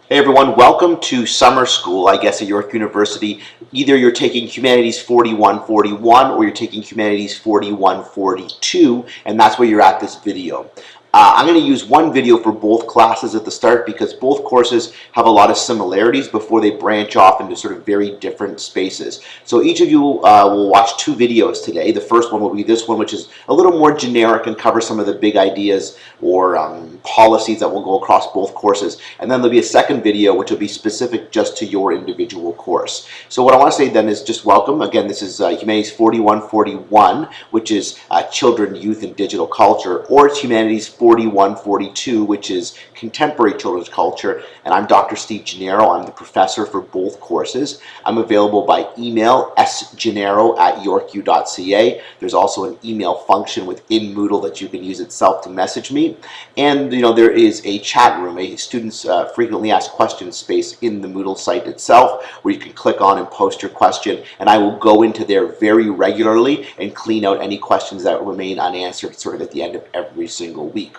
Hey everyone, welcome to summer school, I guess, at York University. Either you're taking Humanities 4141 or you're taking Humanities 4142, and that's where you're at this video. I'm going to use one video for both classes at the start because both courses have a lot of similarities before they branch off into sort of very different spaces. So each of you will watch two videos today. The first one will be this one, which is a little more generic and covers some of the big ideas or policies that will go across both courses. And then there'll be a second video which will be specific just to your individual course. So what I want to say then is just welcome. Again, this is Humanities 4141, which is Children, Youth, and Digital Culture, or it's Humanities 4142, which is Contemporary Children's Culture. And I'm Dr. Steve Gennaro. I'm the professor for both courses. I'm available by email, sgennaro@yorku.ca. There's also an email function within Moodle that you can use itself to message me. And there is a chat room, a students frequently asked questions space in the Moodle site itself, where you can click on and post your question, and I will go into there very regularly and clean out any questions that remain unanswered sort of at the end of every single week.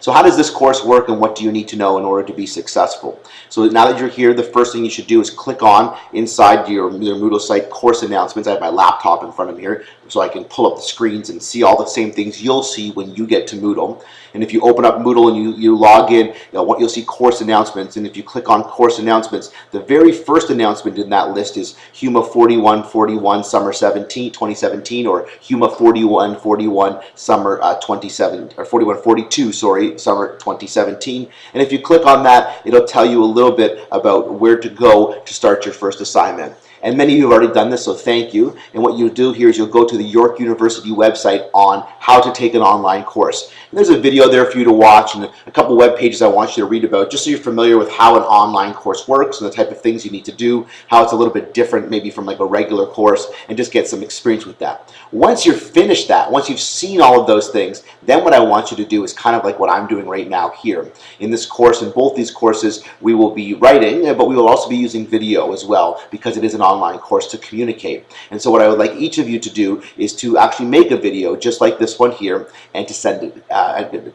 So how does this course work, and what do you need to know in order to be successful? So now that you're here, the first thing you should do is click on inside your Moodle site course announcements. I have my laptop in front of me here so I can pull up the screens and see all the same things you'll see when you get to Moodle. And if you open up Moodle and you log in, you'll see course announcements. And if you click on course announcements, the very first announcement in that list is HUMA 4141 Summer 2017, or HUMA 4141 Summer 4142, sorry, Summer 2017. And if you click on that, it'll tell you a little bit about where to go to start your first assignment. And many of you have already done this, so thank you. And what you'll do here is you'll go to the York University website on how to take an online course. And there's a video there for you to watch and a couple web pages I want you to read about, just so you're familiar with how an online course works and the type of things you need to do, how it's a little bit different maybe from like a regular course, and just get some experience with that. Once you're finished that, once you've seen all of those things, then what I want you to do is kind of like what I'm doing right now here. In this course, in both these courses, we will be writing, but we will also be using video as well, because it is an online course to communicate. And so what I would like each of you to do is to actually make a video just like this one here, and to send it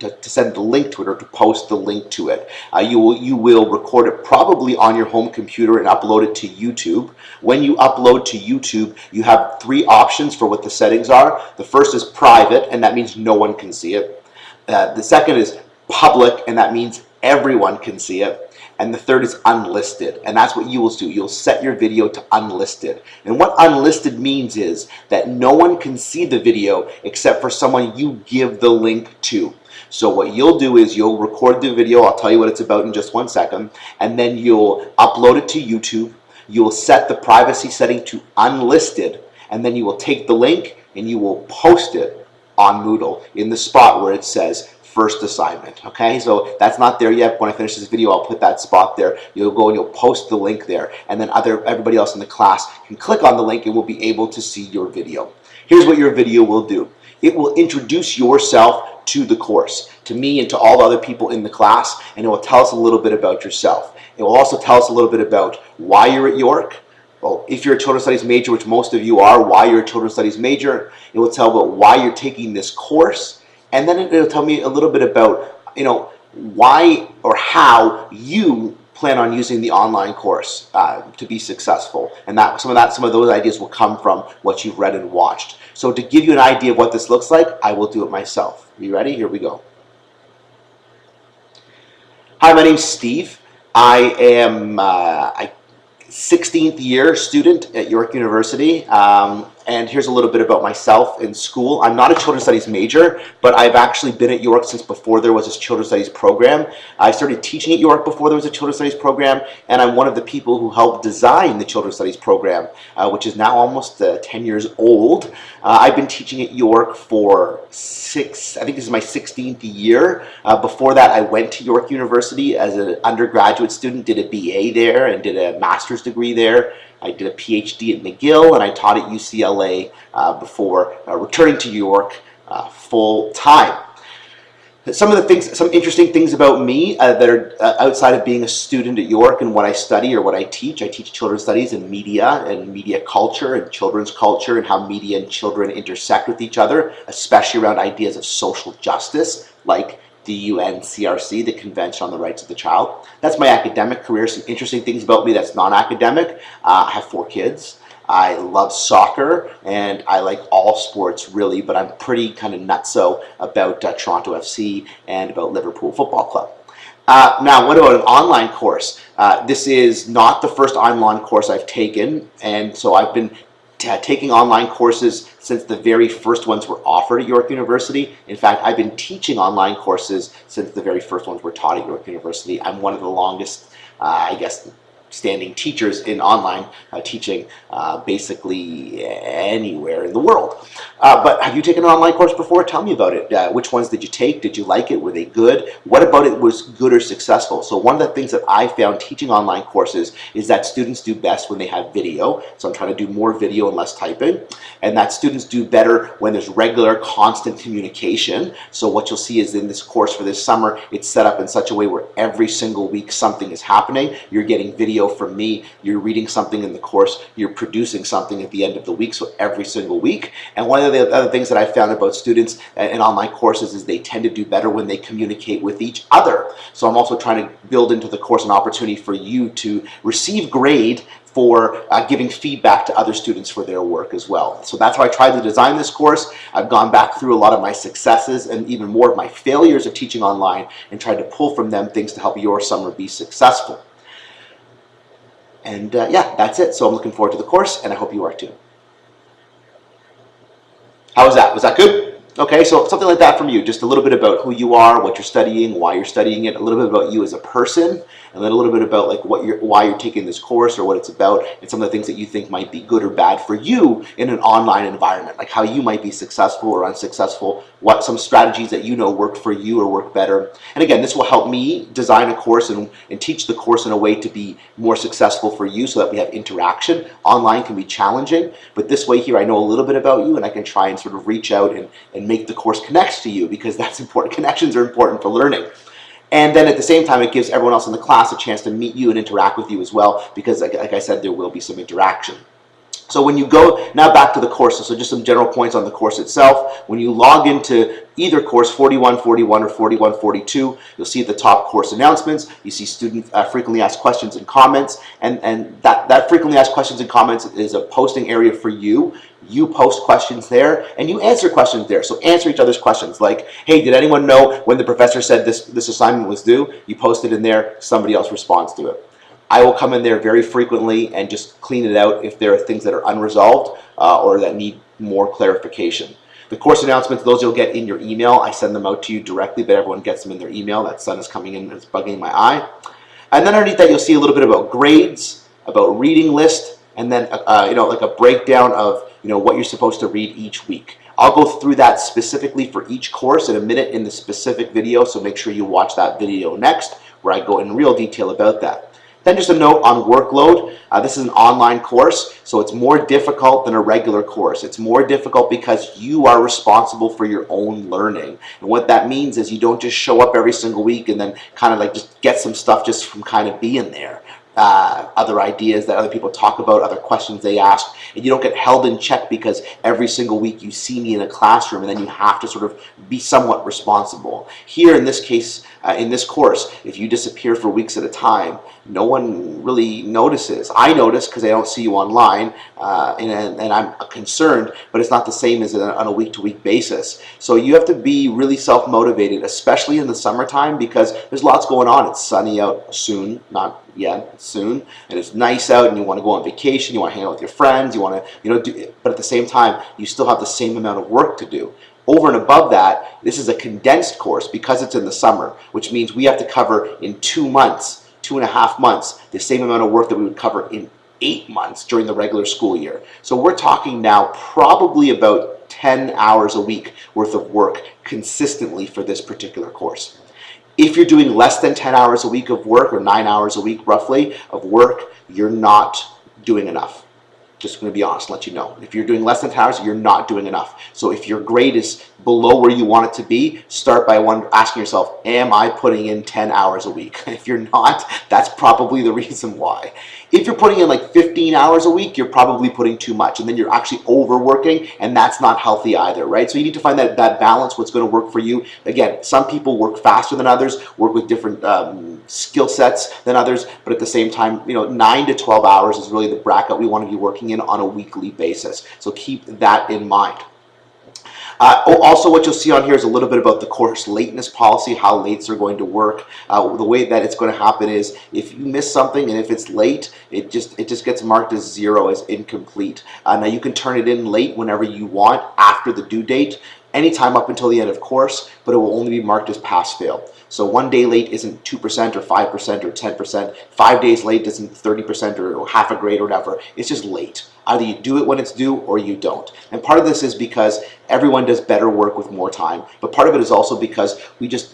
to send the link to it, or to post the link to it. You will record it probably on your home computer and upload it to YouTube. When you upload to YouTube, you have three options for what the settings are. The first is private, and that means no one can see it. The second is public, and that means everyone can see it. And the third is unlisted, and that's what you will do. You'll set your video to unlisted. And what unlisted means is that no one can see the video except for someone you give the link to. So what you'll do is you'll record the video, I'll tell you what it's about in just 1 second, and then you'll upload it to YouTube. You'll set the privacy setting to unlisted, and then you will take the link and you will post it on Moodle in the spot where it says first assignment. Okay, so that's not there yet. When I finish this video, I'll put that spot there. You'll go and you'll post the link there, and then everybody else in the class can click on the link and will be able to see your video. Here's what your video will do. It will introduce yourself to the course, to me and to all the other people in the class, and it will tell us a little bit about yourself. It will also tell us a little bit about why you're at York. Well, if you're a children's studies major, which most of you are, why you're a children's studies major. It will tell about why you're taking this course. And then it'll tell me a little bit about, why or how you plan on using the online course to be successful. And some of those ideas will come from what you've read and watched. So to give you an idea of what this looks like, I will do it myself. Are you ready? Here we go. Hi, my name's Steve. I am a 16th year student at York University. And here's a little bit about myself in school. I'm not a children's studies major, but I've actually been at York since before there was this children's studies program. I started teaching at York before there was a children's studies program, and I'm one of the people who helped design the children's studies program, which is now almost 10 years old. I've been teaching at York for I think this is my 16th year. Before that, I went to York University as an undergraduate student, did a BA there, and did a master's degree there. I did a PhD at McGill, and I taught at UCLA before returning to York full time. Some interesting things about me that are outside of being a student at York and what I study or what I teach. I teach children's studies and media culture and children's culture, and how media and children intersect with each other, especially around ideas of social justice like the UNCRC, the Convention on the Rights of the Child. That's my academic career. Some interesting things about me that's non-academic. I have 4 kids. I love soccer, and I like all sports really, but I'm pretty kind of nutso about Toronto FC and about Liverpool Football Club. Now, what about an online course? This is not the first online course I've taken, and so I've been taking online courses since the very first ones were offered at York University. In fact, I've been teaching online courses since the very first ones were taught at York University. I'm one of the longest, I guess, standing teachers in online teaching basically anywhere in the world. But have you taken an online course before? Tell me about it. Which ones did you take? Did you like it? Were they good? What about it was good or successful? So one of the things that I found teaching online courses is that students do best when they have video. So I'm trying to do more video and less typing. And that students do better when there's regular, constant communication. So what you'll see is in this course for this summer, it's set up in such a way where every single week something is happening. You're getting video from me, you're reading something in the course, you're producing something at the end of the week, so every single week. And one of the other things that I found about students in online courses is they tend to do better when they communicate with each other. So I'm also trying to build into the course an opportunity for you to receive grade for giving feedback to other students for their work as well. So that's how I tried to design this course. I've gone back through a lot of my successes and even more of my failures of teaching online and tried to pull from them things to help your summer be successful. And yeah, that's it. So I'm looking forward to the course, and I hope you are too. How was that? Was that good? Okay, so something like that from you. Just a little bit about who you are, what you're studying, why you're studying it, a little bit about you as a person, and then a little bit about like why you're taking this course or what it's about, and some of the things that you think might be good or bad for you in an online environment, like how you might be successful or unsuccessful, what some strategies that you know work for you or work better. And again, this will help me design a course and teach the course in a way to be more successful for you so that we have interaction. Online can be challenging, but this way here I know a little bit about you and I can try and sort of reach out and make the course connect to you, because that's important. Connections are important for learning. And then at the same time, it gives everyone else in the class a chance to meet you and interact with you as well, because like I said, there will be some interaction. So when you go, now back to the course, so just some general points on the course itself. When you log into either course, 4141 or 4142, you'll see at the top course announcements. You see student frequently asked questions and comments, and that frequently asked questions and comments is a posting area for you. You post questions there, and you answer questions there. So answer each other's questions, like, hey, did anyone know when the professor said this assignment was due? You post it in there, somebody else responds to it. I will come in there very frequently and just clean it out if there are things that are unresolved or that need more clarification. The course announcements, those you'll get in your email. I send them out to you directly, but everyone gets them in their email. That sun is coming in and it's bugging my eye. And then underneath that, you'll see a little bit about grades, about reading list, and then like a breakdown of what you're supposed to read each week. I'll go through that specifically for each course in a minute in the specific video, so make sure you watch that video next where I go in real detail about that. Then just a note on workload. This is an online course, so it's more difficult than a regular course. It's more difficult because you are responsible for your own learning. And what that means is you don't just show up every single week and then kind of like just get some stuff just from kind of being there. Other ideas that other people talk about, other questions they ask, and you don't get held in check because every single week you see me in a classroom and then you have to sort of be somewhat responsible. Here in this case, in this course, if you disappear for weeks at a time, no one really notices. I notice because I don't see you online, and I'm concerned, but it's not the same as on a week-to-week basis. So you have to be really self-motivated, especially in the summertime, because there's lots going on. It's sunny out soon, not yet, soon, and it's nice out, and you want to go on vacation, you want to hang out with your friends, you want to, but at the same time, you still have the same amount of work to do. Over and above that, this is a condensed course because it's in the summer, which means we have to cover in 2 months, 2.5 months, the same amount of work that we would cover in 8 months during the regular school year. So we're talking now probably about 10 hours a week worth of work consistently for this particular course. If you're doing less than 10 hours a week of work, or 9 hours a week roughly of work, you're not doing enough. Just going to be honest, let you know. If you're doing less than 10 hours, you're not doing enough. So if your grade is below where you want it to be, start by asking yourself, am I putting in 10 hours a week? If you're not, that's probably the reason why. If you're putting in like 15 hours a week, you're probably putting too much, and then you're actually overworking, and that's not healthy either, right? So you need to find that balance, what's going to work for you. Again, some people work faster than others, work with different skill sets than others, but at the same time, 9 to 12 hours is really the bracket we want to be working in on a weekly basis. So keep that in mind. Also, what you'll see on here is a little bit about the course lateness policy, how lates are going to work. The way that it's going to happen is if you miss something and if it's late, it just gets marked as 0, as incomplete. Now you can turn it in late whenever you want after the due date, anytime up until the end of course, but it will only be marked as pass-fail. So 1 day late isn't 2% or 5% or 10%. 5 days late isn't 30% or half a grade or whatever. It's just late. Either you do it when it's due or you don't. And part of this is because everyone does better work with more time, but part of it is also because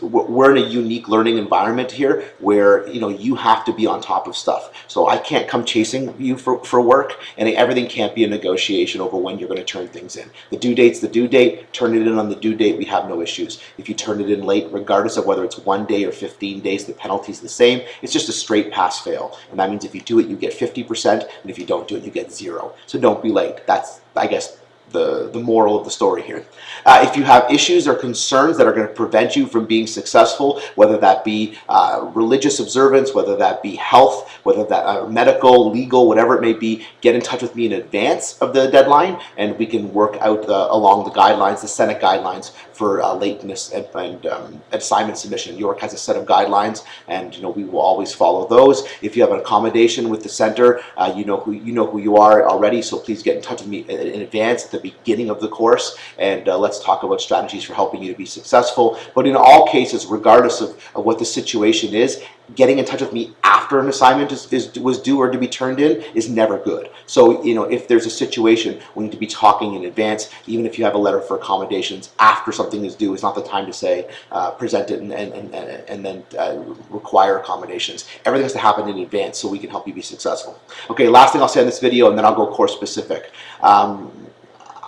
we're in a unique learning environment here where you have to be on top of stuff. So I can't come chasing you for work, and everything can't be a negotiation over when you're going to turn things in. The due date's the due date. Turn it in on the due date. We have no issues. If you turn it in late, regardless of whether it's 1 day or 15 days, the penalty's the same. It's just a straight pass-fail, and that means if you do it, you get 50%, and if you don't do it, you get 0. So don't be late. That's, I guess, the moral of the story here. If you have issues or concerns that are going to prevent you from being successful, whether that be religious observance, whether that be health, whether that medical, legal, whatever it may be, get in touch with me in advance of the deadline, and we can work out along the guidelines, the Senate guidelines for lateness and assignment submission. York has a set of guidelines, and we will always follow those. If you have an accommodation with the center, you know who you are already, so please get in touch with me in advance at the beginning of the course, and let's talk about strategies for helping you to be successful. But in all cases, regardless of what the situation is, getting in touch with me after an assignment was due or to be turned in is never good. So if there's a situation, we need to be talking in advance. Even if you have a letter for accommodations after something is due, it's not the time to say present it and then require accommodations. Everything has to happen in advance so we can help you be successful. Okay, last thing I'll say in this video, and then I'll go course specific.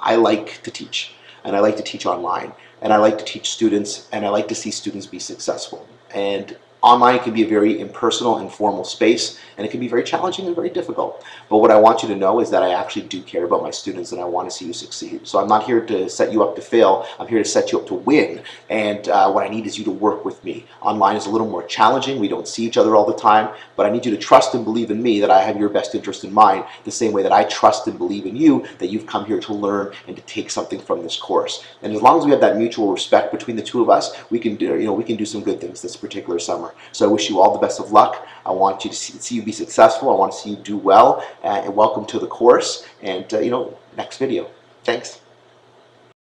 I like to teach, and I like to teach online, and I like to teach students, and I like to see students be successful. And online can be a very impersonal, informal space, and it can be very challenging and very difficult. But what I want you to know is that I actually do care about my students, and I want to see you succeed. So I'm not here to set you up to fail. I'm here to set you up to win. And what I need is you to work with me. Online is a little more challenging. We don't see each other all the time, but I need you to trust and believe in me that I have your best interest in mind, the same way that I trust and believe in you that you've come here to learn and to take something from this course. And as long as we have that mutual respect between the two of us, we can do some good things this particular summer. So I wish you all the best of luck. I want you to see you be successful. I want to see you do well. And welcome to the course. And next video. Thanks.